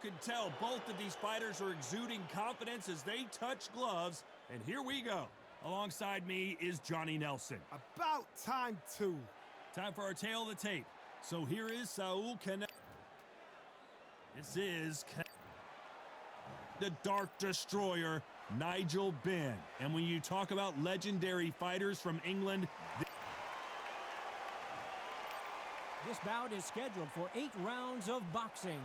can tell both of these fighters are exuding confidence as they touch gloves. And here we go. Alongside me is Johnny Nelson. About time, too. Time for our tale of the tape. So here is Saul Canelo. This is the Dark Destroyer, Nigel Benn. And when you talk about legendary fighters from England... This bout is scheduled for 8 rounds of boxing.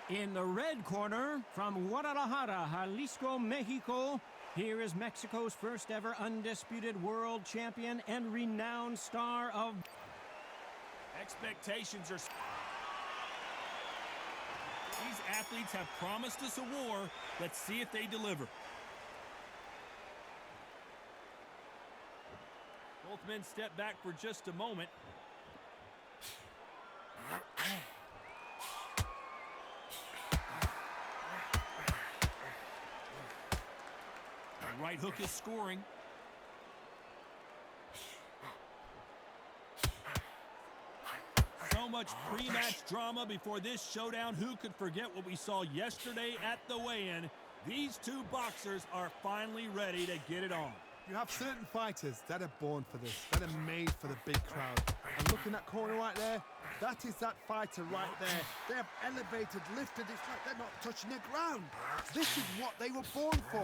In the red corner, from Guadalajara, Jalisco, Mexico, here is Mexico's first ever undisputed world champion and renowned star of... Expectations are... These athletes have promised us a war. Let's see if they deliver. Both men step back for just a moment. The right hook is scoring. So much pre-match drama before this showdown. Who could forget what we saw yesterday at the weigh-in? These two boxers are finally ready to get it on. You have certain fighters that are born for this, that are made for the big crowd. And look in that corner right there, that is that fighter right there. They have elevated, lifted, it's like they're not touching the ground. This is what they were born for.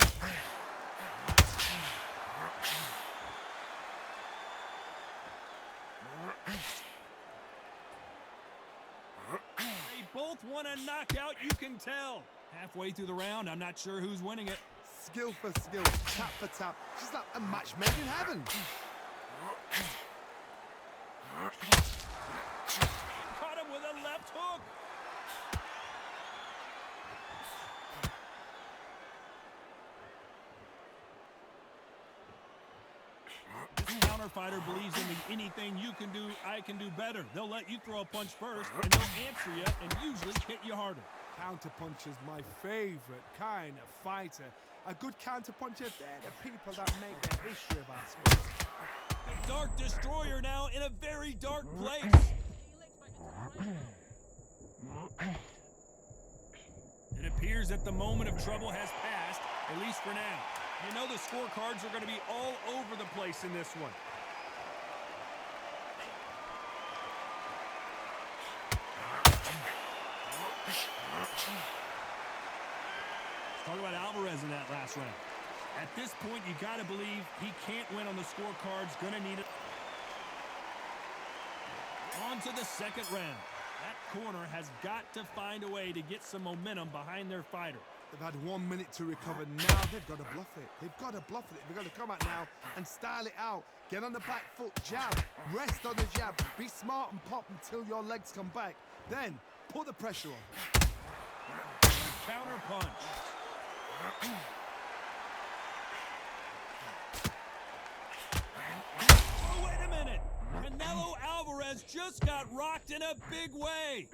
They both want a knockout, you can tell. Halfway through the round, I'm not sure who's winning it. Skill for skill, tap for tap. Just like a match made in heaven. Caught him with a left hook. This counter fighter believes in the anything you can do, I can do better. They'll let you throw a punch first, and they'll answer you and usually hit you harder. Counter punch is my favorite kind of fighter. A good counter puncher, they're the people that make the history of our sport. The Dark Destroyer now in a very dark place. It appears that the moment of trouble has passed, at least for now. You know the scorecards are going to be all over the place in this one. Talk about Alvarez in that last round. At this point, you got to believe he can't win on the scorecards. Going to need it. On to the second round. That corner has got to find a way to get some momentum behind their fighter. They've had 1 minute to recover. Now they've got to bluff it. They've got to bluff it. They've got to come out now and style it out. Get on the back foot, jab. Rest on the jab. Be smart and pop until your legs come back. Then put the pressure on. Counter punch. Oh, wait a minute. Canelo Alvarez just got rocked in a big way.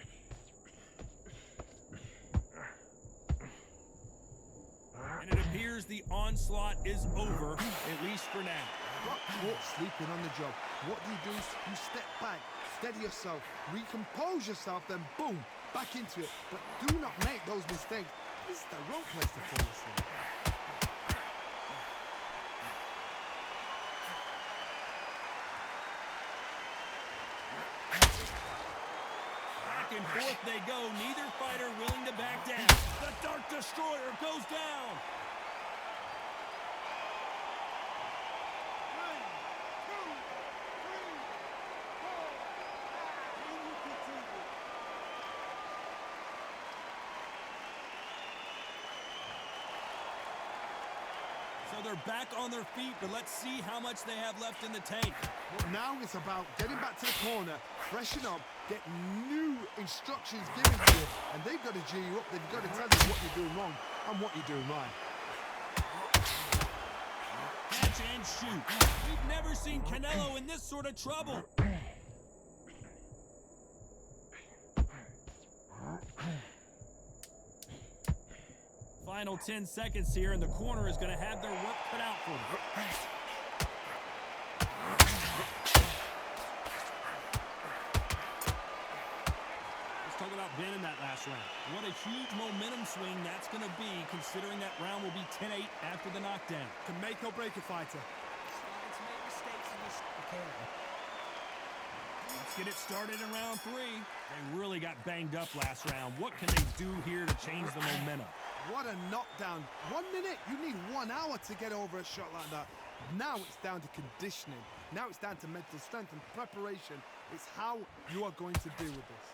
And it appears the onslaught is over, at least for now. Got caught sleeping on the job. What do? You step back, steady yourself, recompose yourself, then boom, back into it. But do not make those mistakes. This is the wrong place to fall asleep. Back and forth they go, neither fighter willing to back down. The Dark Destroyer goes down. So they're back on their feet, but let's see how much they have left in the tank. Well, now it's about getting back to the corner, freshen up, get new instructions given to you, and they've got to G you up. They've got to tell you what you're doing wrong and what you're doing right. Catch and shoot. We've never seen Canelo in this sort of trouble. Final 10 seconds here, and the corner is going to have their work cut out for them. Let's talk about Benn in that last round. What a huge momentum swing that's going to be, considering that round will be 10-8 after the knockdown. Can make or break a fighter. Starting to make mistakes in this. Let's get it started in round 3. They really got banged up last round. What can they do here to change the momentum? What a knockdown. 1 minute, you need 1 hour to get over a shot like that. Now it's down to conditioning. Now it's down to mental strength and preparation. It's how you are going to deal with this.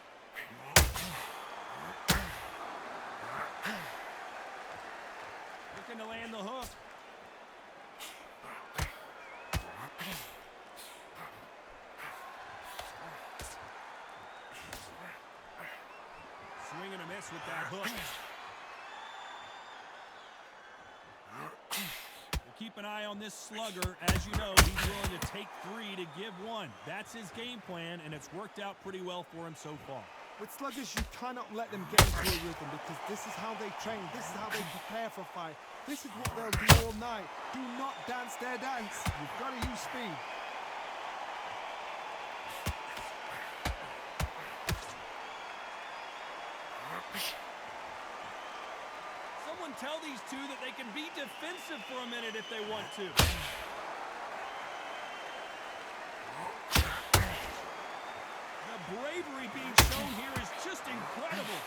Looking to land the hook. Swing and a miss with that hook. We'll keep an eye on this slugger. As you know, he's willing to take 3 to give 1. That's his game plan, and it's worked out pretty well for him so far. With sluggers, you cannot let them get into a rhythm because this is how they train. This is how they prepare for a fight. This is what they'll do all night. Do not dance their dance. You've got to use speed. Someone tell these two that they can be defensive for a minute if they want to. The bravery being shown here is just incredible.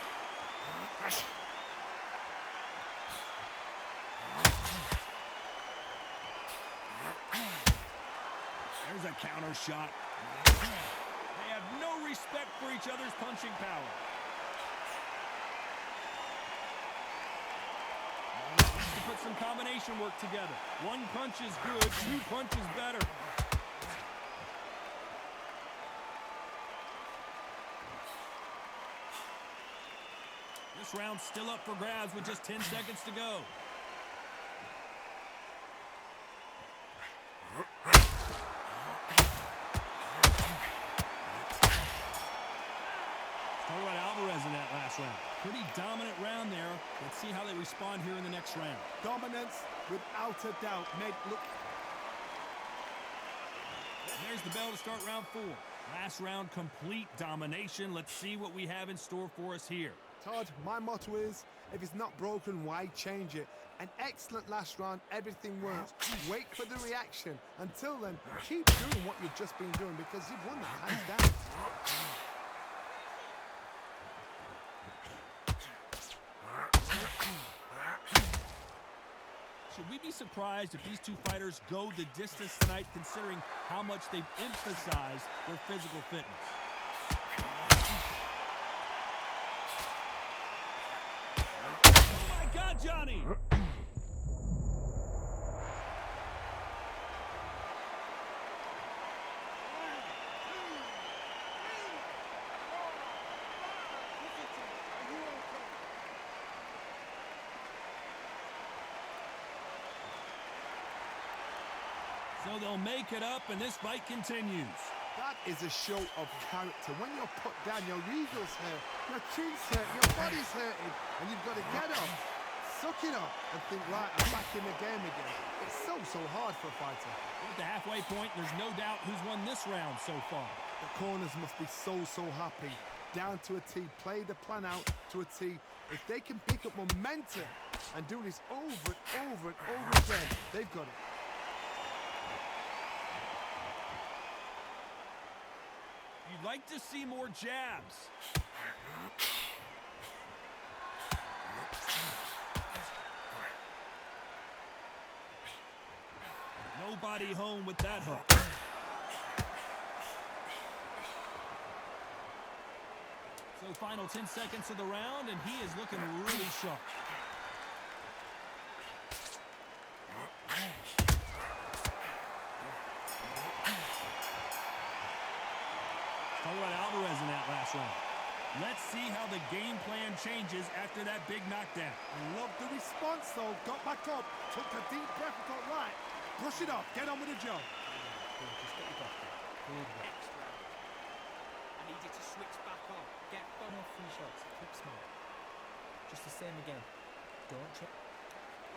There's a counter shot. They have no respect for each other's punching power. To put some combination work together. 1 punch is good, 2 punches better. This round's still up for grabs with just 10 seconds to go. Talk about Alvarez in that last round. Pretty dominant round there. Let's see how they respond here in the next round. Dominance, without a doubt, made look. There's the bell to start round 4. Last round, complete domination. Let's see what we have in store for us here. Todd, my motto is, if it's not broken, why change it? An excellent last round, everything works. Wait for the reaction. Until then, keep doing what you've just been doing because you've won that hands down. Should we be surprised if these two fighters go the distance tonight, considering how much they've emphasized their physical fitness? Oh my God, Johnny! So they'll make it up, and this fight continues. That is a show of character. When you're put down, your ego's hurt, your chin's hurt, your body's hurting, and you've got to get up, suck it up, and think, right, I'm back in the game again. It's so hard for a fighter. At the halfway point, there's no doubt who's won this round so far. The corners must be so happy. Down to a T, play the plan out to a T. If they can pick up momentum and do this over and over and over again, they've got it. You'd like to see more jabs. Nobody home with that hook. So final 10 seconds of the round, and he is looking really sharp. Talk about Alvarez in that last round. Let's see how the game plan changes after that big knockdown. I love the response, though. Got back up, took a deep breath and thought, right, brush it off, get on with the job. Just get your back up. Good work. Next round. I need you to switch back on. Get back off free shots. Keep smart. Just the same again. Don't check.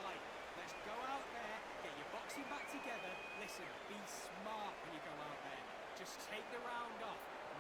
Right, let's go out there, get your boxing back together. Listen, be smart when you go out there. Just take the round off.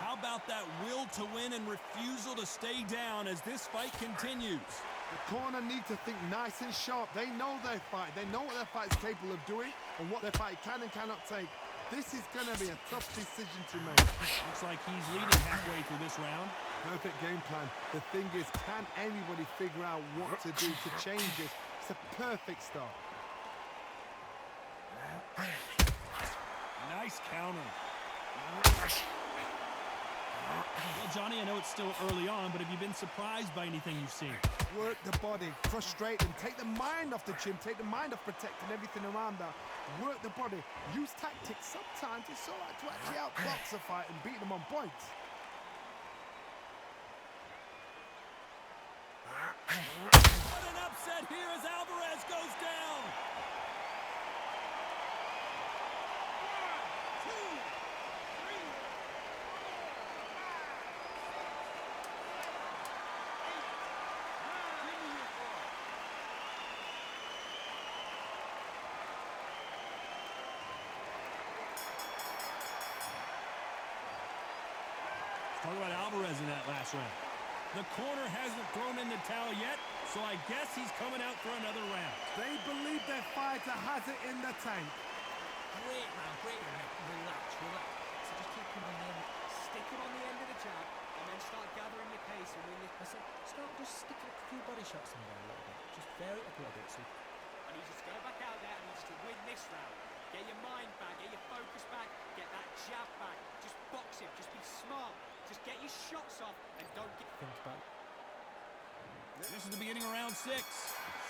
How about that will to win and refusal to stay down as this fight continues? The corner need to think nice and sharp. They know their fight. They know what their fight is capable of doing and what their fight can and cannot take. This is going to be a tough decision to make. Looks like he's leading halfway through this round. Perfect game plan. The thing is, can anybody figure out what to do to change this? It's a perfect start. Nice counter. Well, Johnny, I know it's still early on, but have you been surprised by anything you've seen? Work the body, frustrate them, take the mind off the gym, take the mind off protecting everything around that. Work the body, use tactics. Sometimes it's all right to actually outbox a fight and beat them on points. What an upset here as Alvarez goes down! Talk about Alvarez in that last round. The corner hasn't thrown in the towel yet, so I guess he's coming out for another round. They believe their fighter has it in the tank. Great, man. Great, man. Relax, relax. So just keep coming in, stick it on the end of the jab, and then start gathering your pace and really. I said, start just sticking a few body shots in there a little bit. Just vary it up a little bit. So I need you to go back out there and need you to win this round. Get your mind back, get your focus back, get that jab back. Just box him, just be smart. Just get your shots off and don't get... Think about it. This is the beginning of round 6.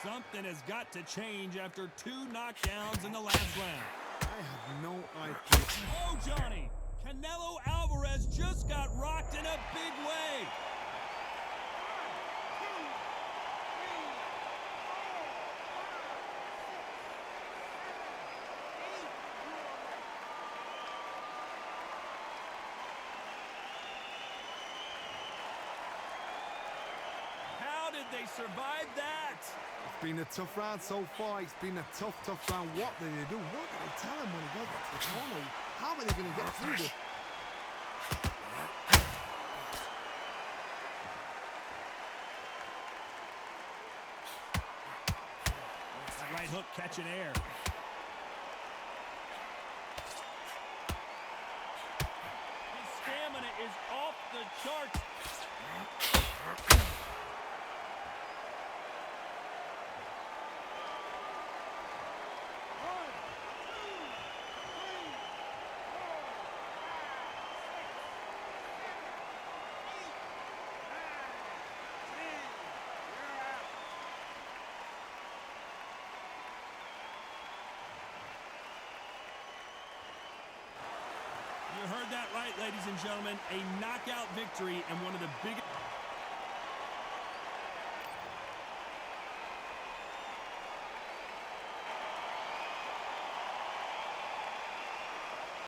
Something has got to change after 2 knockdowns in the last round. I have no idea. Oh, Johnny! Canelo Alvarez just got rocked in a big way. How did they survive that? It's been a tough round so far. It's been a tough round. What did they do? What did they tell him when he got to the corner? How are they going to get through this? Right hook catching air. His stamina is off the charts. You heard that right, ladies and gentlemen. A knockout victory and one of the biggest...